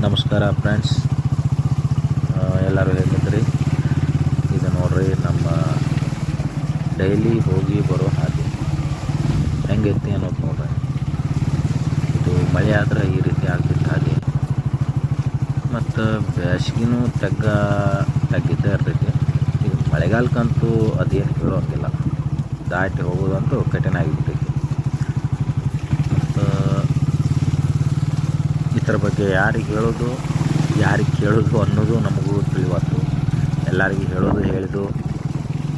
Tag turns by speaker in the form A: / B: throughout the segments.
A: ನಮಸ್ಕಾರ ಫ್ರೆಂಡ್ಸ್, ಎಲ್ಲರೂ ಹೇಗಿದ್ರಿ? ಇದು ನೋಡ್ರಿ ನಮ್ಮ ಡೈಲಿ ಹೋಗಿ ಬರೋ ಹಾದಿ ಹೆಂಗೈತಿ ಅನ್ನೋದು ನೋಡ್ರಿ. ಇದು ಮಳೆ ಆದ್ರೆ ಈ ರೀತಿ ಆಗ್ತಿತ್ತು ಹಾದಿ, ಮತ್ತು ಬೇಸಿಗೆನೂ ತಗ್ಗಿದ್ದೇ ಇರ್ತೈತಿ. ಈಗ ಮಳೆಗಾಲಕ್ಕಂತೂ ಅದೇನು ಹೇಳೋಂಗಿಲ್ಲ, ದಾಟಿ ಹೋಗೋದಂತೂ ಕಠಿಣ ಆಗಿಬಿಟ್ಟೈತಿ. ಮತ್ತು ಇದ್ರ ಬಗ್ಗೆ ಯಾರಿಗೆ ಹೇಳೋದು ಯಾರಿಗೆ ಕೇಳೋದು ಅನ್ನೋದು ನಮಗೂ ತಿಳಿವಾತು. ಎಲ್ಲರಿಗೂ ಹೇಳೋದು ಹೇಳಿದು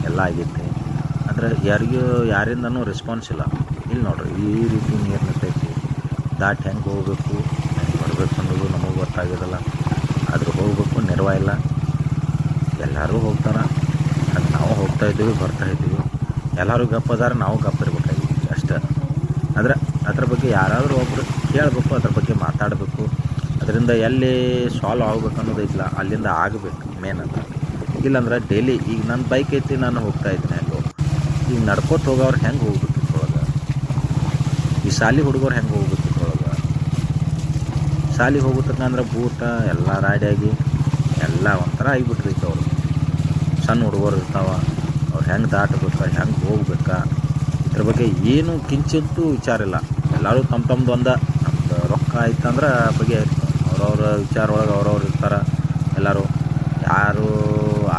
A: ಎಲ್ಲ ಆಗೈತಿ, ಅಂದರೆ ಯಾರಿಂದನೂ ರೆಸ್ಪಾನ್ಸ್ ಇಲ್ಲ. ಇಲ್ಲಿ ನೋಡ್ರಿ, ಈ ರೀತಿ ನೀರು ನಿಂತೈತಿ, ದಾಟಿ ಹೆಂಗೆ ಹೋಗ್ಬೇಕು, ಹೆಂಗೆ ಬರಬೇಕು ಅನ್ನೋದು ನಮಗೆ ಗೊತ್ತಾಗೋದಿಲ್ಲ. ಆದರೂ ಹೋಗಬೇಕು, ನೆರವ ಇಲ್ಲ. ಎಲ್ಲರೂ ಹೋಗ್ತಾರೆ, ಅದು ನಾವು ಹೋಗ್ತಾಯಿದ್ದೀವಿ, ಬರ್ತಾಯಿದ್ದೀವಿ. ಎಲ್ಲರೂ ಗಪ್ಪದಾರ, ನಾವು ಗಪ್ಪ ಇರ್ಬೇಕಾಗಿದ್ದೀವಿ ಅಷ್ಟೇ. ಆದರೆ ಅದ್ರ ಬಗ್ಗೆ ಯಾರಾದರೂ ಒಬ್ಬರು ಕೇಳಬೇಕು, ಅದ್ರ ಬಗ್ಗೆ ಮಾತಾಡಬೇಕು. ಅದರಿಂದ ಎಲ್ಲಿ ಸಾಲ್ವ್ ಆಗ್ಬೇಕು ಅನ್ನೋದೈತಿಲ್ಲ, ಅಲ್ಲಿಂದ ಆಗಬೇಕು ಮೇನ್ ಅಂತ. ಇಲ್ಲಾಂದ್ರೆ ಡೈಲಿ ಈಗ ನನ್ನ ಬೈಕ್ ಐತಿ, ನಾನು ಹೋಗ್ತಾಯಿದ್ದೀನಿ ಅಲ್ಲೋ. ಈಗ ನಡ್ಕೋತ ಹೋಗೋರು ಹೆಂಗೆ ಹೋಗ್ಬೇಕು ಇದ್ರೊಳಗೆ? ಈ ಶಾಲೆ ಹುಡುಗರು ಹೆಂಗೆ ಹೋಗ್ಬೇಕು ಇದ್ರೊಳಗೆ? ಶಾಲೆಗೆ ಹೋಗ್ಬೇಕಂದ್ರೆ ಬೂಟ ಎಲ್ಲ ರಾಡಿಯಾಗಿ ಎಲ್ಲ ಒಂಥರ ಆಗಿಬಿಟ್ರೈತೆ. ಅವರು ಸಣ್ಣ ಹುಡುಗರು ಇರ್ತಾವೆ, ಅವ್ರು ಹೆಂಗೆ ದಾಟಬೇಕಾ, ಹೆಂಗೆ ಹೋಗ್ಬೇಕಾ, ಇದ್ರ ಬಗ್ಗೆ ಏನು ಕಿಂಚಿತ್ತೂ ವಿಚಾರ ಇಲ್ಲ. ಎಲ್ಲರೂ ತಮ್ಮದು ನಮ್ಮದು ರೊಕ್ಕ ಆಯ್ತಂದ್ರೆ ಬಗ್ಗೆ ಅವ್ರವ್ರ ವಿಚಾರ ಒಳಗೆ ಅವ್ರವ್ರು ಇರ್ತಾರೆ. ಎಲ್ಲರೂ ಯಾರು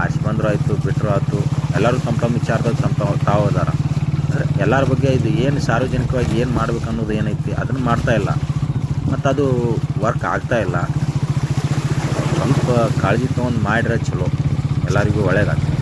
A: ಆಸೆ ಬಂದರೂ ಆಯಿತು, ಬಿಟ್ಟರು ಆಯಿತು, ಎಲ್ಲರೂ ತಮ್ಮ ವಿಚಾರದಾಗ ತಾವು ಅದಾರ. ಅಂದರೆ ಎಲ್ಲರ ಬಗ್ಗೆ ಇದು ಏನು ಸಾರ್ವಜನಿಕವಾಗಿ ಏನು ಮಾಡ್ಬೇಕು ಅನ್ನೋದು ಏನೈತಿ ಅದನ್ನು ಮಾಡ್ತಾಯಿಲ್ಲ, ಮತ್ತು ಅದು ವರ್ಕ್ ಆಗ್ತಾಯಿಲ್ಲ. ಸ್ವಲ್ಪ ಕಾಳಜಿ ತೊಗೊಂಡು ಮಾಡಿದ್ರೆ ಚಲೋ, ಎಲ್ಲರಿಗೂ ಒಳ್ಳೇದಾಗ್ತದೆ.